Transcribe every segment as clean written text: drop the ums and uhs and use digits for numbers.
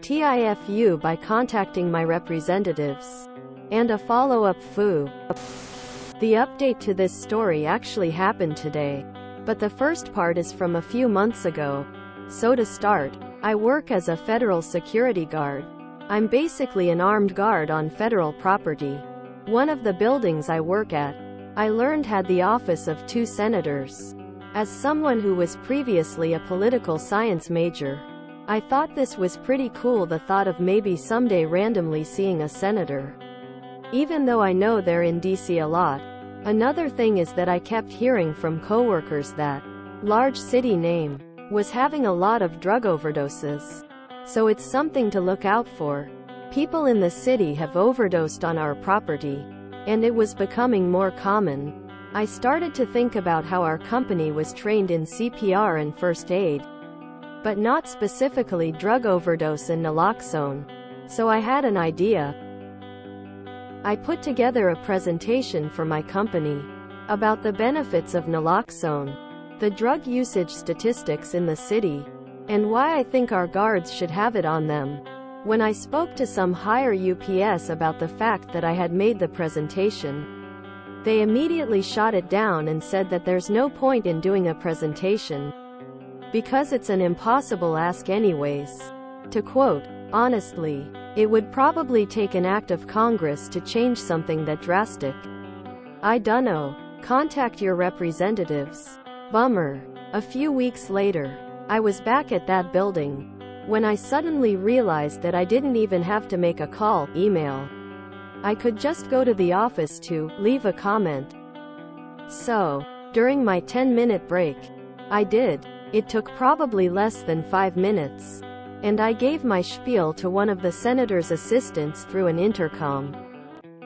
TIFU by contacting my representatives. And a follow-up FU. The update to this story actually happened today. But the first part is from a few months ago. So to start, I work as a federal security guard. I'm basically an armed guard on federal property. One of the buildings I work at, I learned had the office of 2 senators. As someone who was previously a political science major, I thought this was pretty cool, the thought of maybe someday randomly seeing a senator. Even though I know they're in DC a lot. Another thing is that I kept hearing from coworkers that large city name was having a lot of drug overdoses. So it's something to look out for. People in the city have overdosed on our property, and it was becoming more common. I started to think about how our company was trained in CPR and first aid, but not specifically drug overdose and naloxone. So I had an idea. I put together a presentation for my company about the benefits of naloxone, the drug usage statistics in the city, and why I think our guards should have it on them. When I spoke to some higher UPS about the fact that I had made the presentation, they immediately shot it down and said that there's no point in doing a presentation, because it's an impossible ask anyways. To quote, honestly, it would probably take an act of Congress to change something that drastic. I dunno. Contact your representatives. Bummer. A few weeks later, I was back at that building, when I suddenly realized that I didn't even have to make a call, email. I could just go to the office to leave a comment. So, during my 10-minute break, I did. It took probably less than 5 minutes. And I gave my spiel to one of the senator's assistants through an intercom.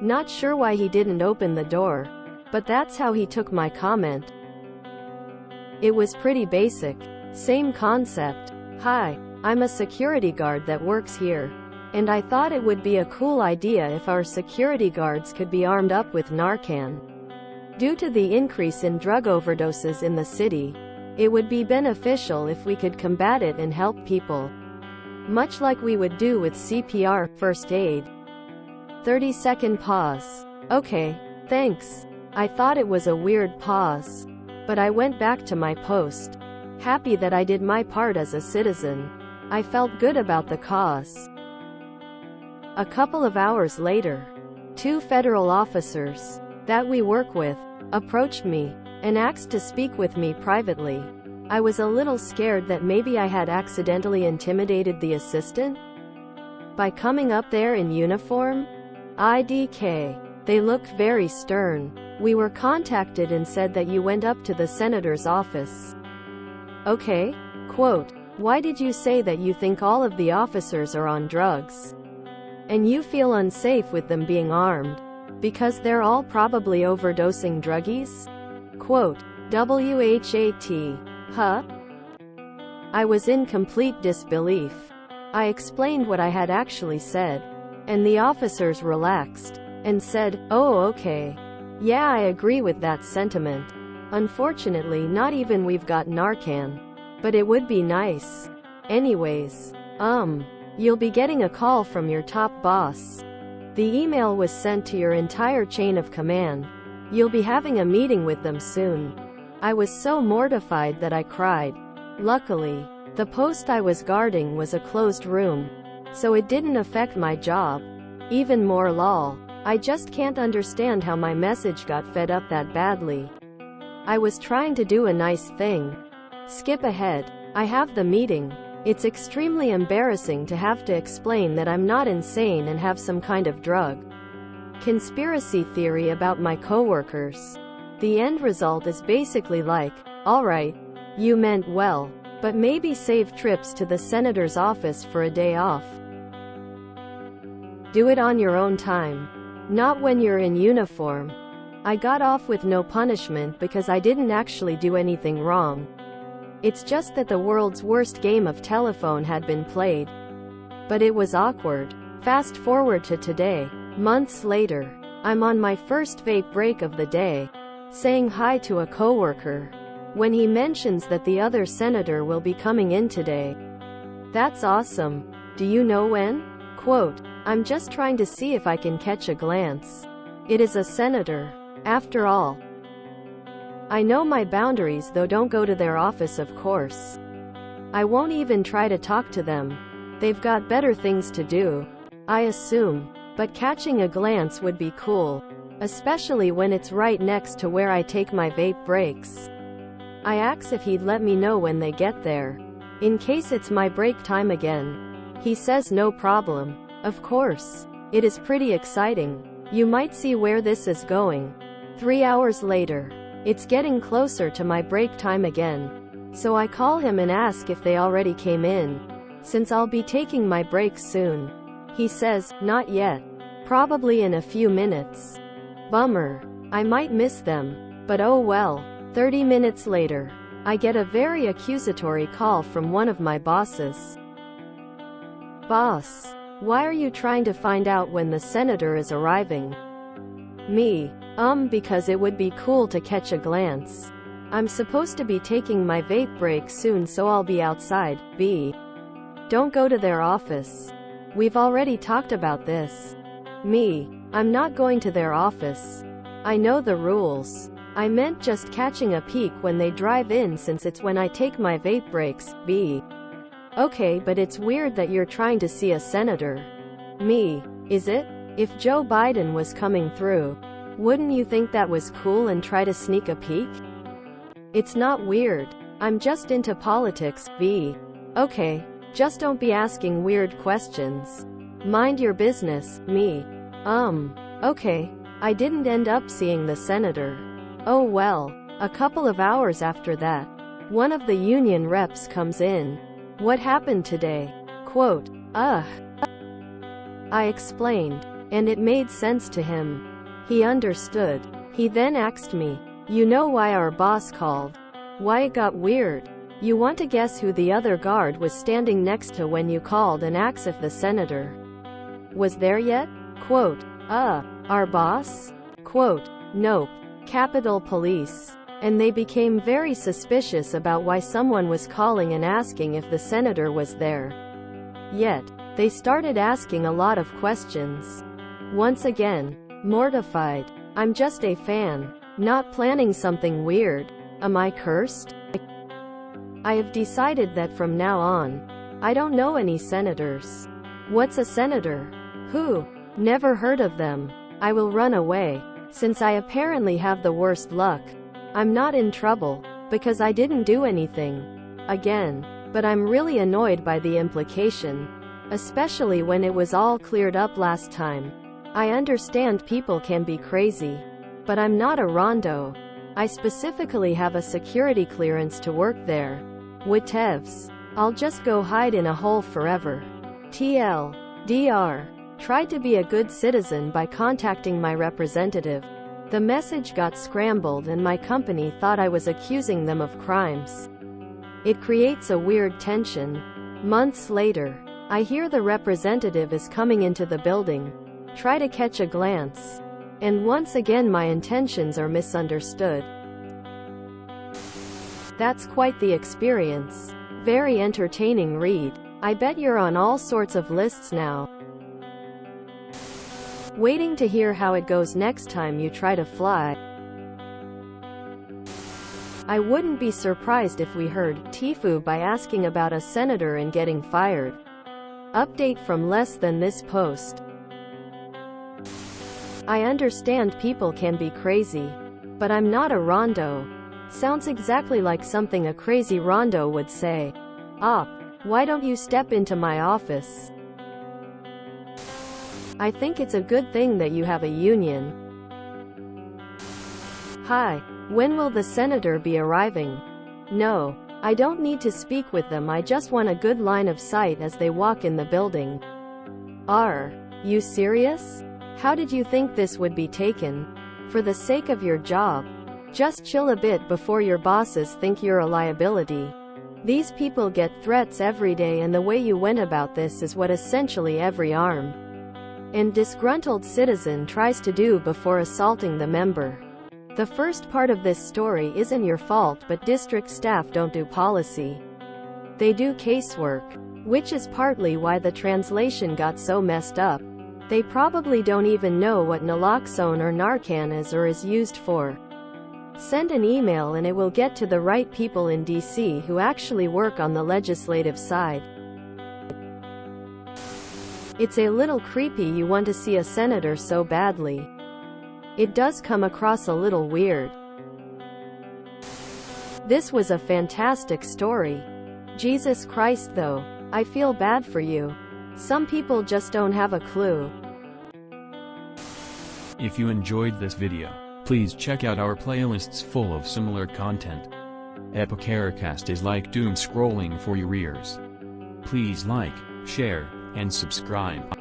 Not sure why he didn't open the door, but that's how he took my comment. It was pretty basic. Same concept. Hi, I'm a security guard that works here. And I thought it would be a cool idea if our security guards could be armed up with Narcan. Due to the increase in drug overdoses in the city, it would be beneficial if we could combat it and help people. Much like we would do with CPR, first aid. 30-second pause. Okay, thanks. I thought it was a weird pause. But I went back to my post. Happy that I did my part as a citizen. I felt good about the cause. A couple of hours later, 2 federal officers that we work with approached me and asked to speak with me privately. I was a little scared that maybe I had accidentally intimidated the assistant by coming up there in uniform. IDK. They looked very stern. We were contacted and said that you went up to the senator's office. Okay. Quote, why did you say that you think all of the officers are on drugs? And you feel unsafe with them being armed? Because they're all probably overdosing druggies? Quote, WHAT. Huh? I was in complete disbelief. I explained what I had actually said, and the officers relaxed and said, oh okay. Yeah, I agree with that sentiment. Unfortunately, not even we've got Narcan. But it would be nice. Anyways, you'll be getting a call from your top boss. The email was sent to your entire chain of command. You'll be having a meeting with them soon. I was so mortified that I cried. Luckily, the post I was guarding was a closed room, so it didn't affect my job. Even more lol. I just can't understand how my message got fed up that badly. I was trying to do a nice thing. Skip ahead. I have the meeting. It's extremely embarrassing to have to explain that I'm not insane and have some kind of drug conspiracy theory about my coworkers. The end result is basically like, alright, you meant well, but maybe save trips to the senator's office for a day off. Do it on your own time. Not when you're in uniform. I got off with no punishment because I didn't actually do anything wrong. It's just that the world's worst game of telephone had been played. But it was awkward. Fast forward to today. Months later, I'm on my first vape break of the day, saying hi to a coworker, when he mentions that the other senator will be coming in today. That's awesome. Do you know when? Quote, I'm just trying to see if I can catch a glance. It is a senator. After all. I know my boundaries, though. Don't go to their office, of course. I won't even try to talk to them. They've got better things to do, I assume. But catching a glance would be cool. Especially when it's right next to where I take my vape breaks. I ask if he'd let me know when they get there, in case it's my break time again. He says no problem. Of course. It is pretty exciting. You might see where this is going. 3 hours later. It's getting closer to my break time again. So I call him and ask if they already came in, since I'll be taking my break soon. He says, not yet. Probably in a few minutes. Bummer. I might miss them. But oh well. 30 minutes later. I get a very accusatory call from one of my bosses. Boss. Why are you trying to find out when the senator is arriving? Me. Because it would be cool to catch a glance. I'm supposed to be taking my vape break soon, so I'll be outside. B. Don't go to their office. We've already talked about this. Me. I'm not going to their office. I know the rules. I meant just catching a peek when they drive in, since it's when I take my vape breaks. B. Okay, but it's weird that you're trying to see a senator. Me. Is it? If Joe Biden was coming through, wouldn't you think that was cool and try to sneak a peek? It's not weird. I'm just into politics. B. Okay. Just don't be asking weird questions. Mind your business. Me. Okay. I didn't end up seeing the senator. Oh well. A couple of hours after that, one of the union reps comes in. What happened today? Quote, I explained, and it made sense to him. He understood. He then asked me, you know why our boss called? Why it got weird? You want to guess who the other guard was standing next to when you called and asked if the senator was there yet? Quote, our boss? Quote, nope. Capitol Police. And they became very suspicious about why someone was calling and asking if the senator was there. Yet, they started asking a lot of questions. Once again, mortified. I'm just a fan, not planning something weird. Am I cursed? I have decided that from now on, I don't know any senators. What's a senator? Who? Never heard of them. I will run away. Since I apparently have the worst luck. I'm not in trouble, because I didn't do anything. Again. But I'm really annoyed by the implication. Especially when it was all cleared up last time. I understand people can be crazy. But I'm not a rondo. I specifically have a security clearance to work there. Whatevs. I'll just go hide in a hole forever. TLDR. Tried to be a good citizen by contacting my representative. The message got scrambled and my company thought I was accusing them of crimes. It creates a weird tension. Months later, I hear the representative is coming into the building. Try to catch a glance. And once again my intentions are misunderstood. That's quite the experience. Very entertaining read. I bet you're on all sorts of lists now. Waiting to hear how it goes next time you try to fly. I wouldn't be surprised if we heard TIFU by asking about a senator and getting fired. Update from less than this post. I understand people can be crazy. But I'm not a rondo. Sounds exactly like something a crazy rondo would say. Op, why don't you step into my office? I think it's a good thing that you have a union. Hi, when will the senator be arriving? No, I don't need to speak with them, I just want a good line of sight as they walk in the building. Are you serious? How did you think this would be taken? For the sake of your job. Just chill a bit before your bosses think you're a liability. These people get threats every day, and the way you went about this is what essentially every armed and disgruntled citizen tries to do before assaulting the member. The first part of this story isn't your fault, but district staff don't do policy. They do casework. Which is partly why the translation got so messed up. They probably don't even know what naloxone or Narcan is or is used for. Send an email and it will get to the right people in DC who actually work on the legislative side. It's a little creepy you want to see a senator so badly. It does come across a little weird. This was a fantastic story. Jesus Christ though, I feel bad for you. Some people just don't have a clue. If you enjoyed this video, please check out our playlists full of similar content. Epicaricast is like doom scrolling for your ears. Please like, share, and subscribe.